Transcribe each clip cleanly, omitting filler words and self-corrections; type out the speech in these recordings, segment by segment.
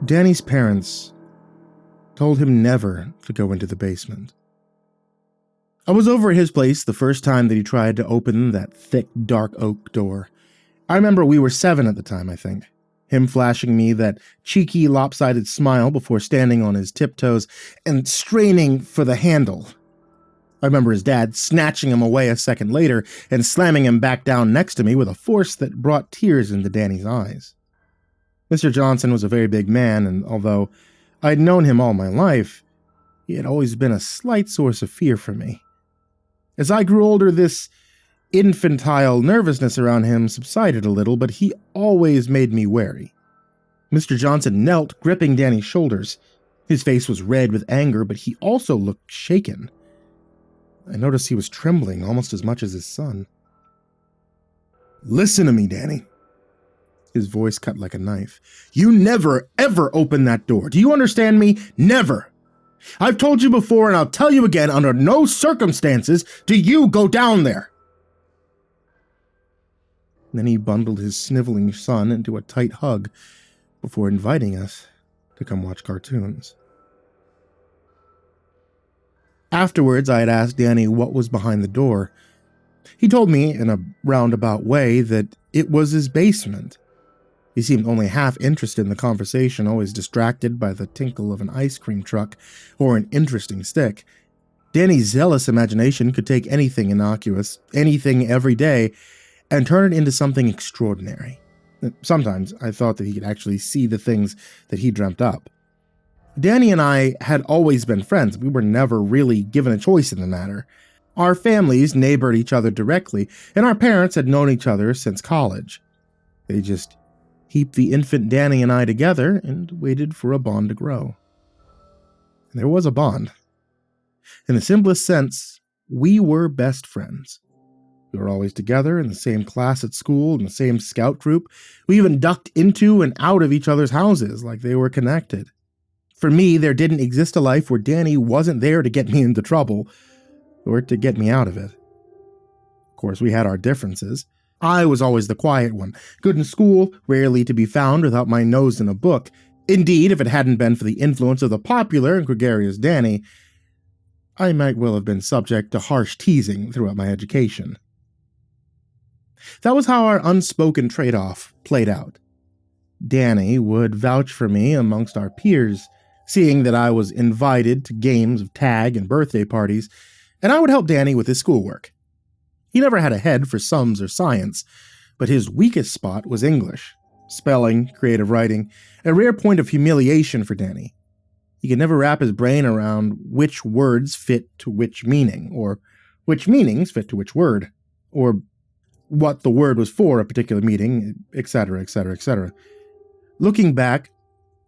Danny's parents told him never to go into the basement. I was over at his place the first time that he tried to open that thick, dark oak door. I remember we were 7 at the time, I think. Him flashing me that cheeky, lopsided smile before standing on his tiptoes and straining for the handle. I remember his dad snatching him away a second later and slamming him back down next to me with a force that brought tears into Danny's eyes. Mr. Johnson was a very big man, and although I'd known him all my life, he had always been a slight source of fear for me. As I grew older, this infantile nervousness around him subsided a little, but he always made me wary. Mr. Johnson knelt, gripping Danny's shoulders. His face was red with anger, but he also looked shaken. I noticed he was trembling almost as much as his son. "Listen to me, Danny." His voice cut like a knife. "You never, ever open that door. Do you understand me? Never. I've told you before, and I'll tell you again, under no circumstances do you go down there." Then he bundled his sniveling son into a tight hug before inviting us to come watch cartoons. Afterwards, I had asked Danny what was behind the door. He told me, in a roundabout way, that it was his basement. He seemed only half interested in the conversation, always distracted by the tinkle of an ice cream truck or an interesting stick. Danny's zealous imagination could take anything innocuous, anything every day, and turn it into something extraordinary. Sometimes I thought that he could actually see the things that he dreamt up. Danny and I had always been friends. We were never really given a choice in the matter. Our families neighbored each other directly, and our parents had known each other since college. They just heaped the infant Danny and I together and waited for a bond to grow. And there was a bond. In the simplest sense, we were best friends. We were always together in the same class at school, in the same scout group. We even ducked into and out of each other's houses like they were connected. For me, there didn't exist a life where Danny wasn't there to get me into trouble, or to get me out of it. Of course, we had our differences. I was always the quiet one, good in school, rarely to be found without my nose in a book. Indeed, if it hadn't been for the influence of the popular and gregarious Danny, I might well have been subject to harsh teasing throughout my education. That was how our unspoken trade-off played out. Danny would vouch for me amongst our peers, seeing that I was invited to games of tag and birthday parties, and I would help Danny with his schoolwork. He never had a head for sums or science, but his weakest spot was English, spelling, creative writing, a rare point of humiliation for Danny. He could never wrap his brain around which words fit to which meaning, or which meanings fit to which word, or what the word was for a particular meaning, etc., etc., etc. Looking back,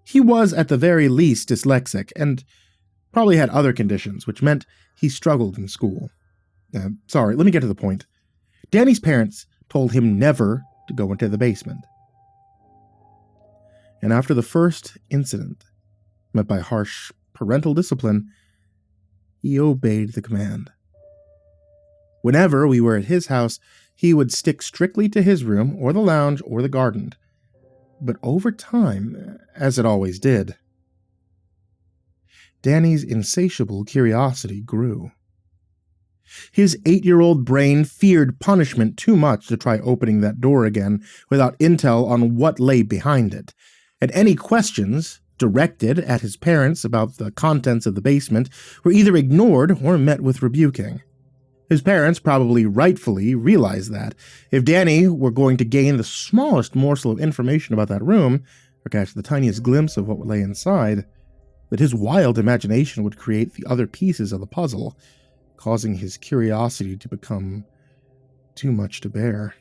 he was at the very least dyslexic, and probably had other conditions, which meant he struggled in school. Sorry, let me get to the point. Danny's parents told him never to go into the basement. And after the first incident, met by harsh parental discipline, he obeyed the command. Whenever we were at his house, he would stick strictly to his room, or the lounge, or the garden. But over time, as it always did, Danny's insatiable curiosity grew. His 8-year-old brain feared punishment too much to try opening that door again without intel on what lay behind it, and any questions directed at his parents about the contents of the basement were either ignored or met with rebuking. His parents probably rightfully realized that if Danny were going to gain the smallest morsel of information about that room, or catch the tiniest glimpse of what lay inside, that his wild imagination would create the other pieces of the puzzle, causing his curiosity to become too much to bear.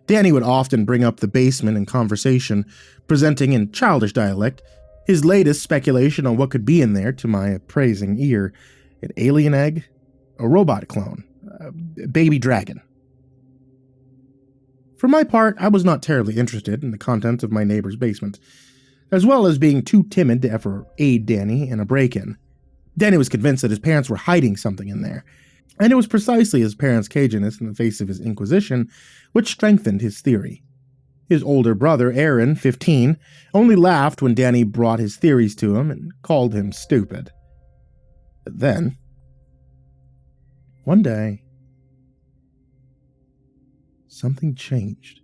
Danny would often bring up the basement in conversation, presenting in childish dialect his latest speculation on what could be in there to my appraising ear: an alien egg, a robot clone, a baby dragon. For my part, I was not terribly interested in the contents of my neighbor's basement, as well as being too timid to ever aid Danny in a break-in. Danny was convinced that his parents were hiding something in there, and it was precisely his parents' caginess in the face of his inquisition which strengthened his theory. His older brother, Aaron, 15, only laughed when Danny brought his theories to him and called him stupid. But then, one day, something changed.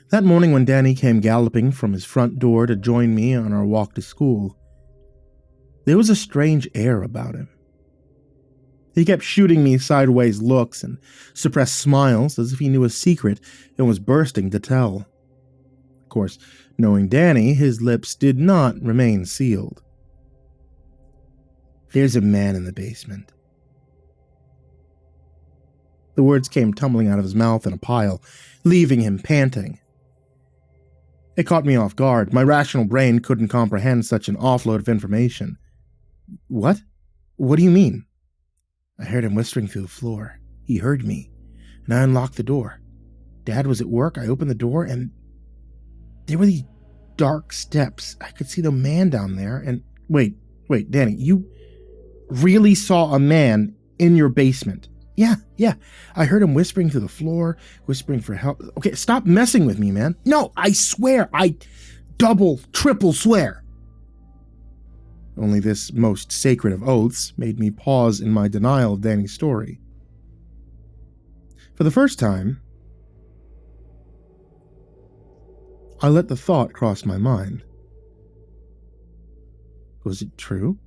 That morning when Danny came galloping from his front door to join me on our walk to school, there was a strange air about him. He kept shooting me sideways looks and suppressed smiles as if he knew a secret and was bursting to tell. Of course, knowing Danny, his lips did not remain sealed. "There's a man in the basement." The words came tumbling out of his mouth in a pile, leaving him panting. It caught me off guard. My rational brain couldn't comprehend such an offload of information. "What? What do you mean?" "I heard him whispering through the floor. He heard me, and I unlocked the door. Dad was at work. I opened the door, and there were these dark steps. I could see the man down there, and..." Wait, Danny, you really saw a man in your basement?" Yeah. I heard him whispering through the floor, whispering for help." Okay, stop messing with me, man. "No, I swear. I double, triple swear." Only this most sacred of oaths made me pause in my denial of Danny's story. For the first time, I let the thought cross my mind. Was it true?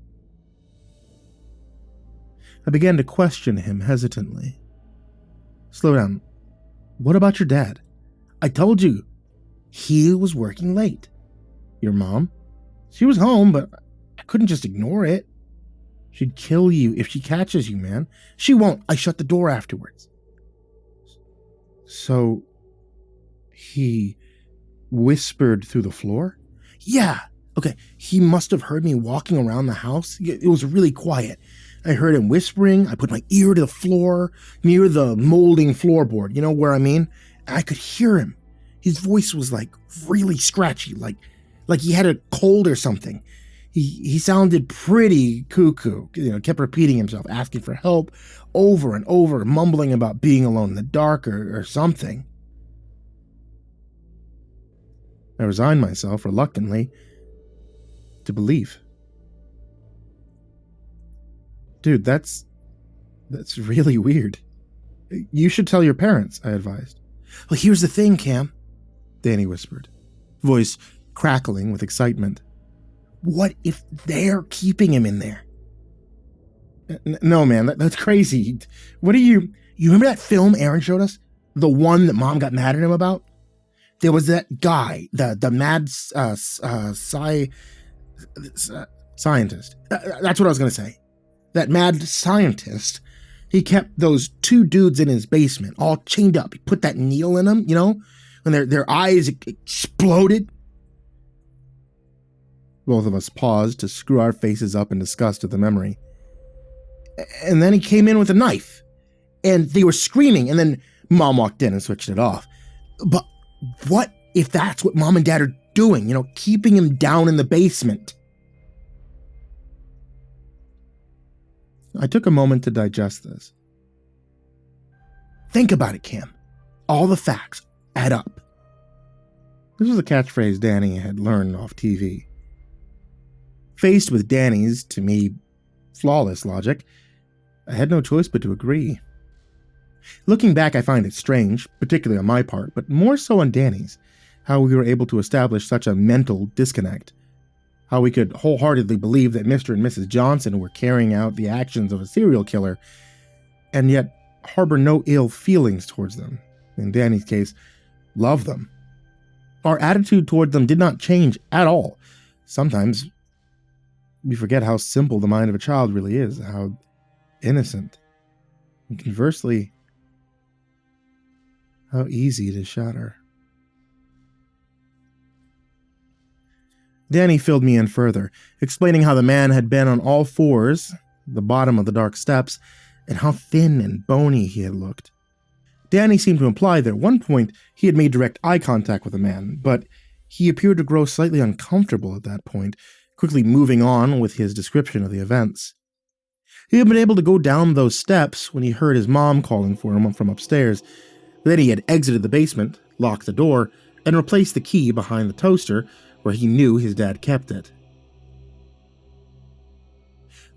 I began to question him hesitantly. "Slow down. What about your dad?" "I told you. He was working late." "Your mom?" "She was home, but I couldn't just ignore it." "She'd kill you if she catches you, man." "She won't. I shut the door afterwards." "So, he whispered through the floor?" "Yeah. Okay, he must have heard me walking around the house. It was really quiet. I heard him whispering. I put my ear to the floor, near the molding floorboard, you know where I mean? And I could hear him. His voice was like really scratchy, like he had a cold or something. He sounded pretty cuckoo, kept repeating himself, asking for help over and over, mumbling about being alone in the dark or something. I resigned myself, reluctantly, to believe. "Dude, that's really weird. You should tell your parents," I advised. "Well, here's the thing, Cam," Danny whispered, voice crackling with excitement. "What if they're keeping him in there?" "No, man, that's crazy. What are you remember that film Aaron showed us? The one that Mom got mad at him about? There was that guy, the mad scientist. That's what I was going to say. That mad scientist, he kept those two dudes in his basement, all chained up. He put that needle in them, when their eyes exploded." Both of us paused to screw our faces up in disgust at the memory. "And then he came in with a knife, and they were screaming, and then Mom walked in and switched it off. But what if that's what Mom and Dad are doing, keeping him down in the basement?" I took a moment to digest this. "Think about it, Cam. All the facts add up." This was a catchphrase Danny had learned off TV. Faced with Danny's, to me, flawless logic, I had no choice but to agree. Looking back, I find it strange, particularly on my part, but more so on Danny's, how we were able to establish such a mental disconnect. How we could wholeheartedly believe that Mr. and Mrs. Johnson were carrying out the actions of a serial killer, and yet harbor no ill feelings towards them. In Danny's case, love them. Our attitude toward them did not change at all. Sometimes we forget how simple the mind of a child really is, how innocent, and conversely, how easy to shatter. Danny filled me in further, explaining how the man had been on all fours, the bottom of the dark steps, and how thin and bony he had looked. Danny seemed to imply that at one point he had made direct eye contact with the man, but he appeared to grow slightly uncomfortable at that point, quickly moving on with his description of the events. He had been able to go down those steps when he heard his mom calling for him from upstairs. Then he had exited the basement, locked the door, and replaced the key behind the toaster where he knew his dad kept it.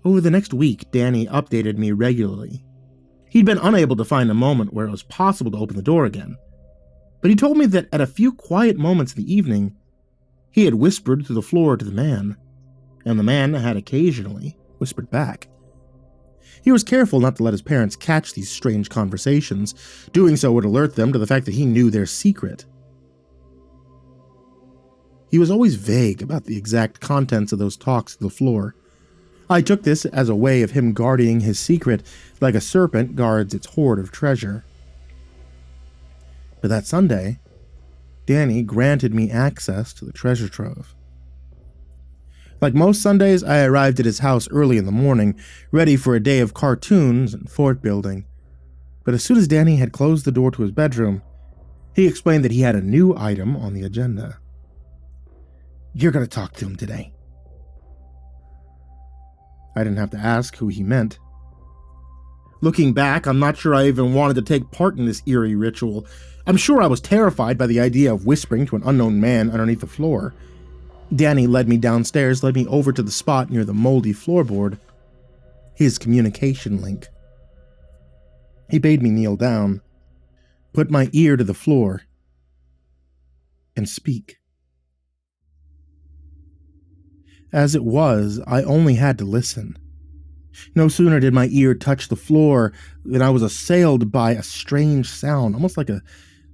Over the next week, Danny updated me regularly. He'd been unable to find a moment where it was possible to open the door again, but he told me that at a few quiet moments in the evening, he had whispered through the floor to the man, and the man had occasionally whispered back. He was careful not to let his parents catch these strange conversations. Doing so would alert them to the fact that he knew their secret. He was always vague about the exact contents of those talks to the floor. I took this as a way of him guarding his secret like a serpent guards its hoard of treasure. But that Sunday, Danny granted me access to the treasure trove. Like most Sundays, I arrived at his house early in the morning, ready for a day of cartoons and fort building. But as soon as Danny had closed the door to his bedroom, he explained that he had a new item on the agenda. "You're going to talk to him today." I didn't have to ask who he meant. Looking back, I'm not sure I even wanted to take part in this eerie ritual. I'm sure I was terrified by the idea of whispering to an unknown man underneath the floor. Danny led me downstairs, led me over to the spot near the moldy floorboard, his communication link. He bade me kneel down, put my ear to the floor, and speak. As it was, I only had to listen. No sooner did my ear touch the floor than I was assailed by a strange sound, almost like a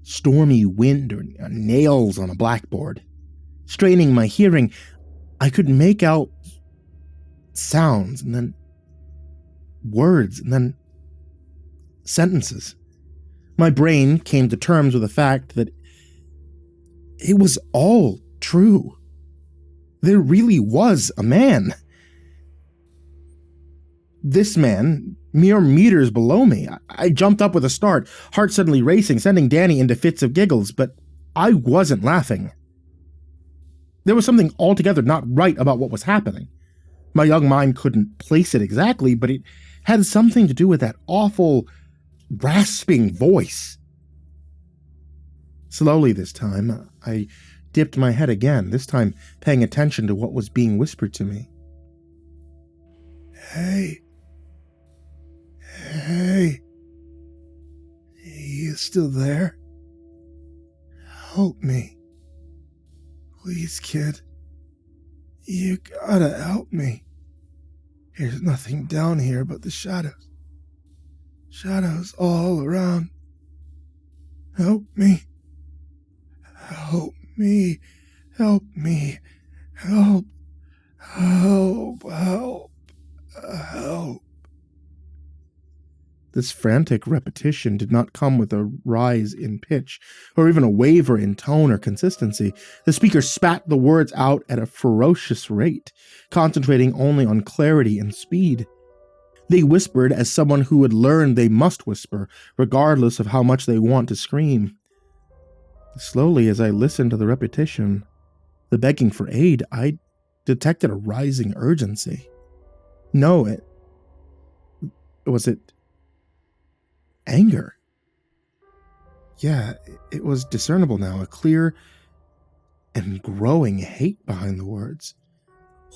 stormy wind or nails on a blackboard. Straining my hearing, I could make out sounds, and then words, and then sentences. My brain came to terms with the fact that it was all true. There really was a man. This man, mere meters below me. I jumped up with a start, heart suddenly racing, sending Danny into fits of giggles, but I wasn't laughing. There was something altogether not right about what was happening. My young mind couldn't place it exactly, but it had something to do with that awful, rasping voice. Slowly this time, I dipped my head again, this time paying attention to what was being whispered to me. Hey, you still there? Help me. Please, kid. You gotta help me. There's nothing down here but the shadows. Shadows all around. Help me. Help me. Help me. Help. Help. Help. Help. This frantic repetition did not come with a rise in pitch, or even a waver in tone or consistency. The speaker spat the words out at a ferocious rate, concentrating only on clarity and speed. They whispered as someone who had learned they must whisper, regardless of how much they want to scream. Slowly, as I listened to the repetition, the begging for aid, I detected a rising urgency. No, was it anger? Yeah, it was discernible now, a clear and growing hate behind the words.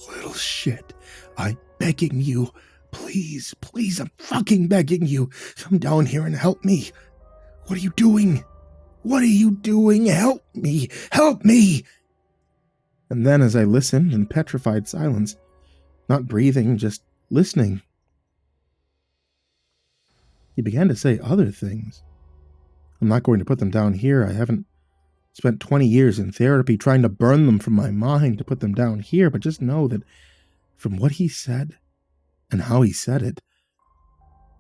Little shit, I'm begging you. Please, I'm fucking begging you. Come down here and help me. What are you doing? What are you doing? Help me! Help me! And then as I listened in petrified silence, not breathing, just listening, he began to say other things. I'm not going to put them down here. I haven't spent 20 years in therapy trying to burn them from my mind to put them down here, but just know that from what he said and how he said it,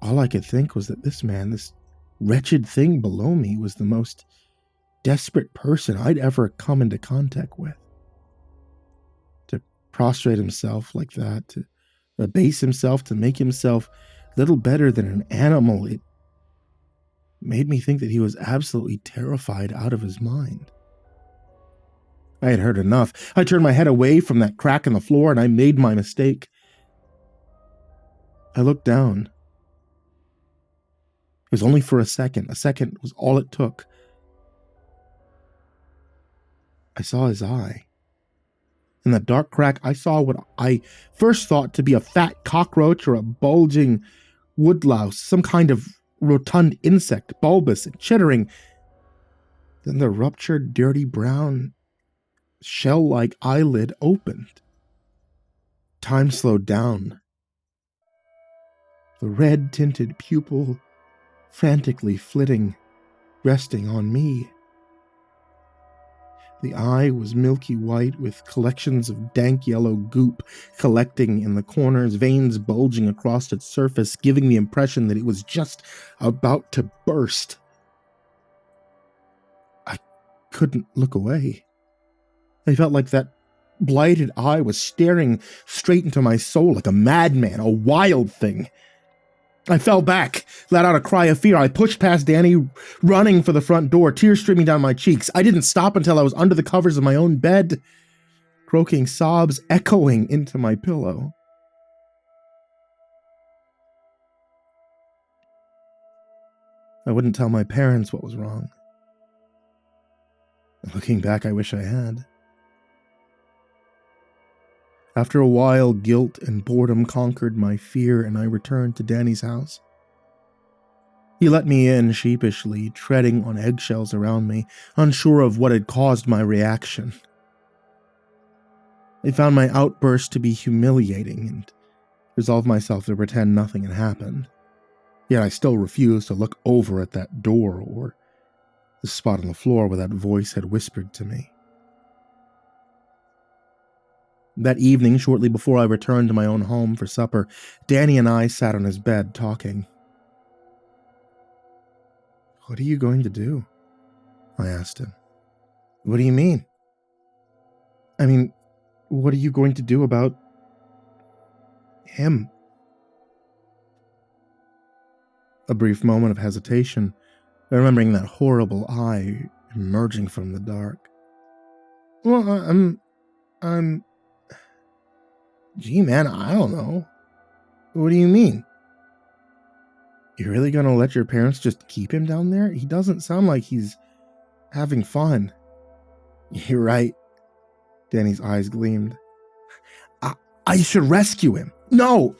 all I could think was that this man, this wretched thing below me, was the most desperate person I'd ever come into contact with. To prostrate himself like that, to abase himself, to make himself little better than an animal, it made me think that he was absolutely terrified out of his mind. I had heard enough. I turned my head away from that crack in the floor and I made my mistake. I looked down. It was only for a second. A second was all it took. I saw his eye. In the dark crack, I saw what I first thought to be a fat cockroach or a bulging woodlouse, some kind of rotund insect, bulbous and chittering. Then the ruptured, dirty brown, shell-like eyelid opened. Time slowed down. The red-tinted pupil frantically flitting, resting on me. The eye was milky white with collections of dank yellow goop collecting in the corners, veins bulging across its surface, giving the impression that it was just about to burst. I couldn't look away. I felt like that blighted eye was staring straight into my soul like a madman, a wild thing. I fell back, let out a cry of fear. I pushed past Danny, running for the front door, tears streaming down my cheeks. I didn't stop until I was under the covers of my own bed, croaking sobs echoing into my pillow. I wouldn't tell my parents what was wrong. Looking back, I wish I had. After a while, guilt and boredom conquered my fear, and I returned to Danny's house. He let me in sheepishly, treading on eggshells around me, unsure of what had caused my reaction. I found my outburst to be humiliating and resolved myself to pretend nothing had happened. Yet I still refused to look over at that door or the spot on the floor where that voice had whispered to me. That evening, shortly before I returned to my own home for supper, Danny and I sat on his bed talking. "What are you going to do?" I asked him. "What do you mean?" "I mean, what are you going to do about him?" A brief moment of hesitation, remembering that horrible eye emerging from the dark. "Well, I'm... Gee, man, I don't know. What do you mean?" "You really gonna let your parents just keep him down there? He doesn't sound like he's having fun." "You're right." Danny's eyes gleamed. I should rescue him." No,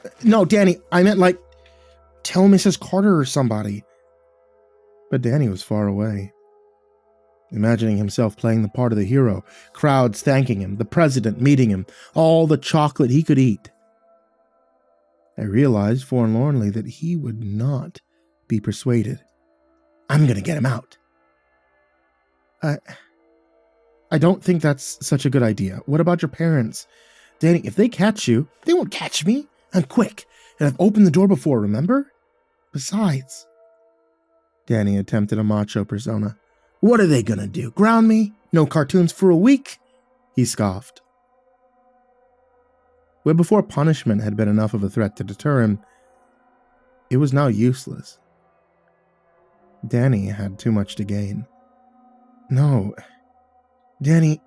Danny, I meant like, tell Mrs. Carter or somebody." But Danny was far away, imagining himself playing the part of the hero, crowds thanking him, the president meeting him, all the chocolate he could eat. I realized forlornly that he would not be persuaded. "I'm gonna get him out." I don't think that's such a good idea. What about your parents? Danny, if they catch you, they won't catch me. I'm quick, and I've opened the door before, remember? Besides... Danny attempted a macho persona. "What are they gonna do, ground me? No cartoons for a week?" He scoffed. Where before punishment had been enough of a threat to deter him, it was now useless. Danny had too much to gain. "No, Danny..."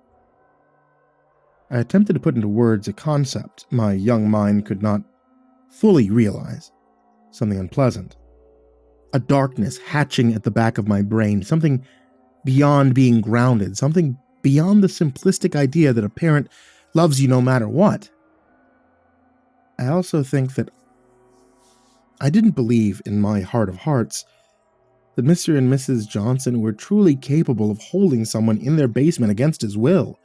I attempted to put into words a concept my young mind could not fully realize. Something unpleasant. A darkness hatching at the back of my brain, something beyond being grounded, something beyond the simplistic idea that a parent loves you no matter what. I also think that I didn't believe in my heart of hearts that Mr. and Mrs. Johnson were truly capable of holding someone in their basement against his will.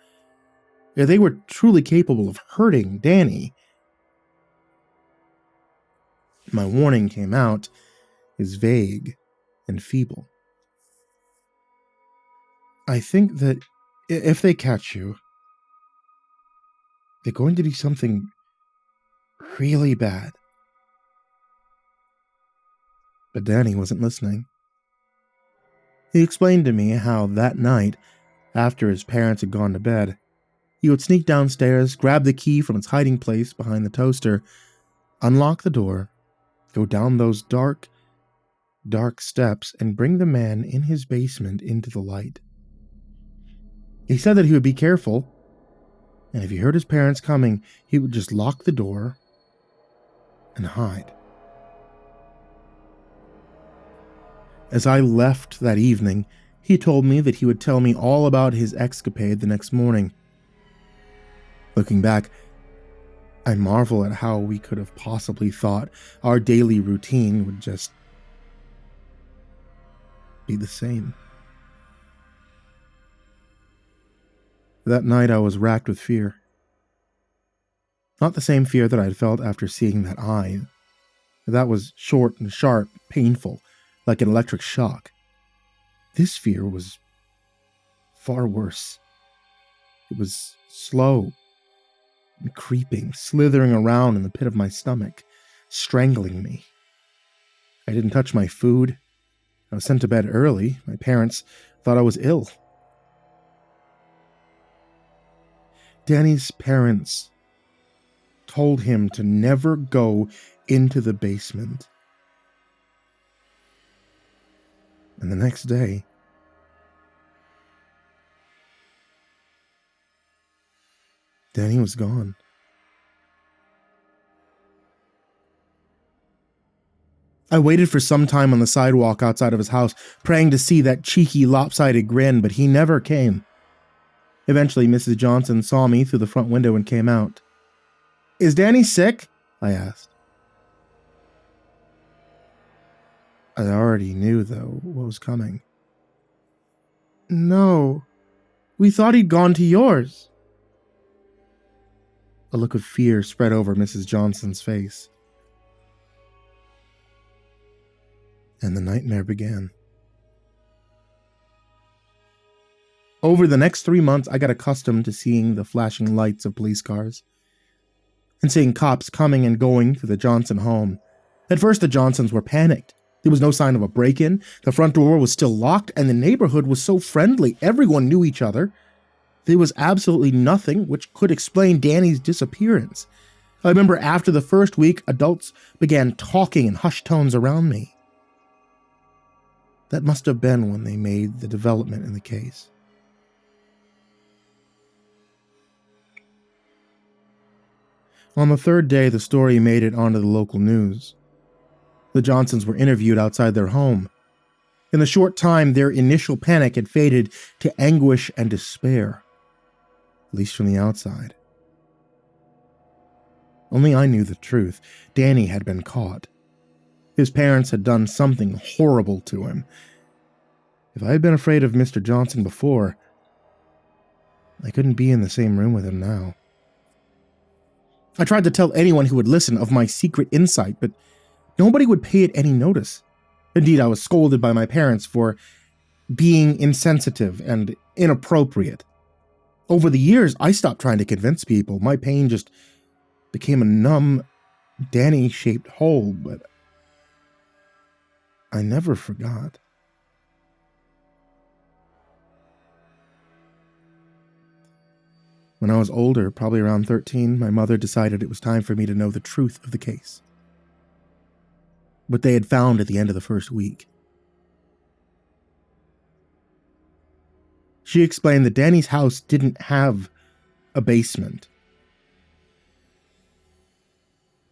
If they were truly capable of hurting Danny. My warning came out as vague and feeble. "I think that if they catch you, they're going to do something really bad." But Danny wasn't listening. He explained to me how that night, after his parents had gone to bed, he would sneak downstairs, grab the key from its hiding place behind the toaster, unlock the door, go down those dark steps, and bring the man in his basement into the light. He said that he would be careful, and if he heard his parents coming, he would just lock the door and hide. As I left that evening, he told me that he would tell me all about his escapade the next morning. Looking back, I marvel at how we could have possibly thought our daily routine would just be the same. That night I was racked with fear. Not the same fear that I had felt after seeing that eye. That was short and sharp, painful, like an electric shock. This fear was far worse. It was slow and creeping, slithering around in the pit of my stomach, strangling me. I didn't touch my food. I was sent to bed early. My parents thought I was ill. Danny's parents told him to never go into the basement. And the next day, Danny was gone. I waited for some time on the sidewalk outside of his house, praying to see that cheeky, lopsided grin, but he never came. Eventually, Mrs. Johnson saw me through the front window and came out. "Is Danny sick?" I asked. I already knew, though, what was coming. "No, we thought he'd gone to yours." A look of fear spread over Mrs. Johnson's face. And the nightmare began. Over the next 3 months, I got accustomed to seeing the flashing lights of police cars and seeing cops coming and going through the Johnson home. At first, the Johnsons were panicked. There was no sign of a break-in, the front door was still locked, and the neighborhood was so friendly. Everyone knew each other. There was absolutely nothing which could explain Danny's disappearance. I remember after the first week, adults began talking in hushed tones around me. That must have been when they made the development in the case. On the third day, the story made it onto the local news. The Johnsons were interviewed outside their home. In a short time, their initial panic had faded to anguish and despair, at least from the outside. Only I knew the truth. Danny had been caught. His parents had done something horrible to him. If I had been afraid of Mr. Johnson before, I couldn't be in the same room with him now. I tried to tell anyone who would listen of my secret insight, but nobody would pay it any notice. Indeed, I was scolded by my parents for being insensitive and inappropriate. Over the years, I stopped trying to convince people. My pain just became a numb, Danny-shaped hole, but I never forgot. When I was older, probably around 13, my mother decided it was time for me to know the truth of the case. What they had found at the end of the first week. She explained that Danny's house didn't have a basement.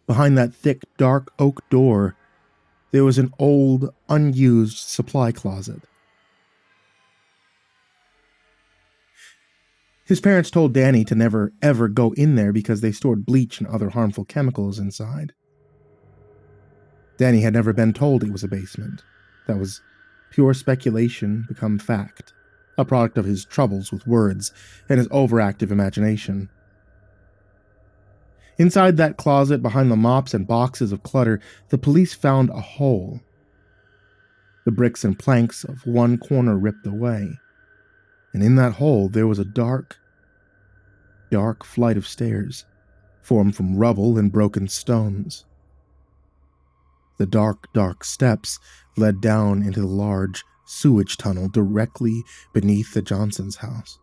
Behind that thick, dark oak door, there was an old, unused supply closet. His parents told Danny to never, ever go in there because they stored bleach and other harmful chemicals inside. Danny had never been told it was a basement. That was pure speculation become fact, a product of his troubles with words and his overactive imagination. Inside that closet, behind the mops and boxes of clutter, the police found a hole. The bricks and planks of one corner ripped away. And in that hole, there was a dark, dark flight of stairs, formed from rubble and broken stones. The dark, dark steps led down into the large sewage tunnel directly beneath the Johnsons' house.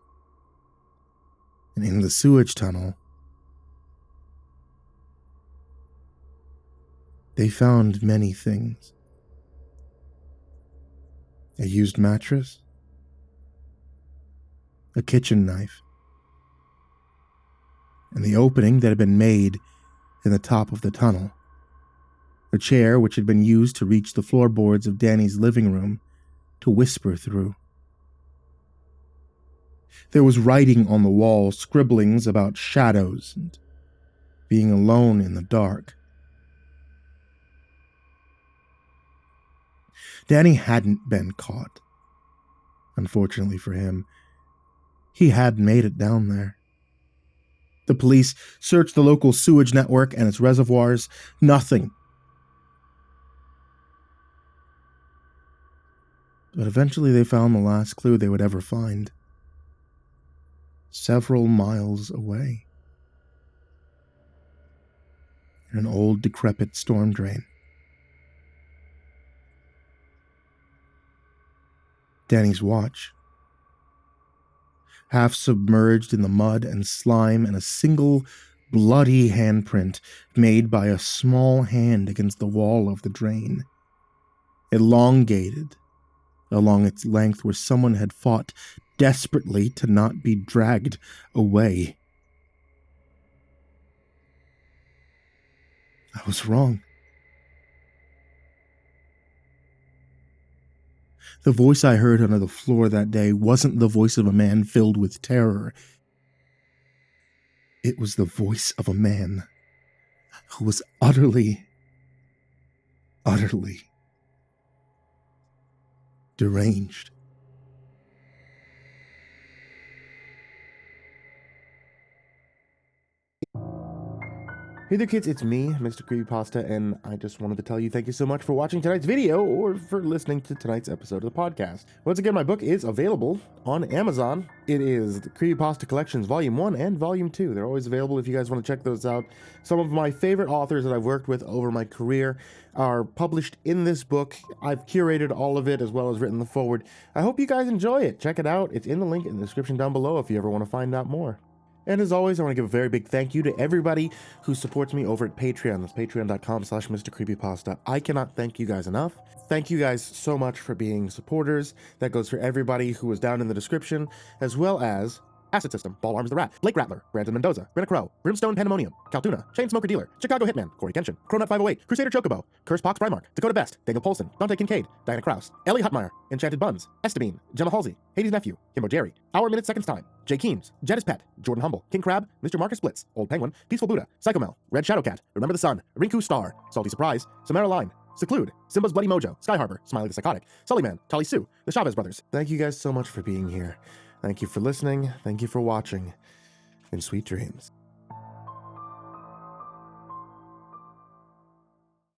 And in the sewage tunnel, they found many things. A used mattress, a kitchen knife, and the opening that had been made in the top of the tunnel a chair which had been used to reach the floorboards of Danny's living room to whisper through. There was writing on the wall, scribblings about shadows and being alone in the dark. Danny hadn't been caught. Unfortunately for him, he had made it down there. The police searched the local sewage network and its reservoirs. Nothing. But eventually they found the last clue they would ever find. Several miles away. In an old, decrepit storm drain. Danny's watch. Half submerged in the mud and slime, and a single bloody handprint made by a small hand against the wall of the drain. Elongated along its length where someone had fought desperately to not be dragged away. I was wrong. The voice I heard under the floor that day wasn't the voice of a man filled with terror. It was the voice of a man who was utterly deranged. Hey there kids, it's me, MrCreepyPasta, and I just wanted to tell you thank you so much for watching tonight's video or for listening to tonight's episode of the podcast. Once again, my book is available on Amazon. It is the Creepypasta Collections Volume 1 and Volume 2. They're always available if you guys want to check those out. Some of my favorite authors that I've worked with over my career are published in this book. I've curated all of it as well as written the foreword. I hope you guys enjoy it. Check it out. It's in the link in the description down below if you ever want to find out more. And as always, I want to give a very big thank you to everybody who supports me over at Patreon. That's patreon.com/MrCreepyPasta. I cannot thank you guys enough. Thank you guys so much for being supporters. That goes for everybody who was down in the description, as well as AcidSystem, BallarmsTheRat, Blake Rattler, Mendoza, Brenna, BrimstonePandemonium, Caltuna, Chainsmoker Dealer, ChicagoHitman, CoryxKenshin, Cronut508, CrusaderChocobo, CursepoxPrimarch, Dakota Best, Poulsen, Dante Kinkade, Kraus, Ellie Hutmire, Enchanted Buns, Estebean, Gemma, HIDive, nephew, himbojerry, Hour Minute Seconds Time, Jay Keems, Jedis Pet, Jordan Humble, King Crab, Mr. Marcus Splits, Old Penguin, Peaceful Buddha, Psychomel, Red Shadowcat, Remember the Sun, Rinku Star, Salty Surprise, Samara Line, Seclude, Simba's Bloody Mojo, Sky Harbor, Smiley the Psychotic, Sullyman, Tali Sue, the Chavez Brothers. Thank you guys so much for being here. Thank you for listening, thank you for watching, and sweet dreams.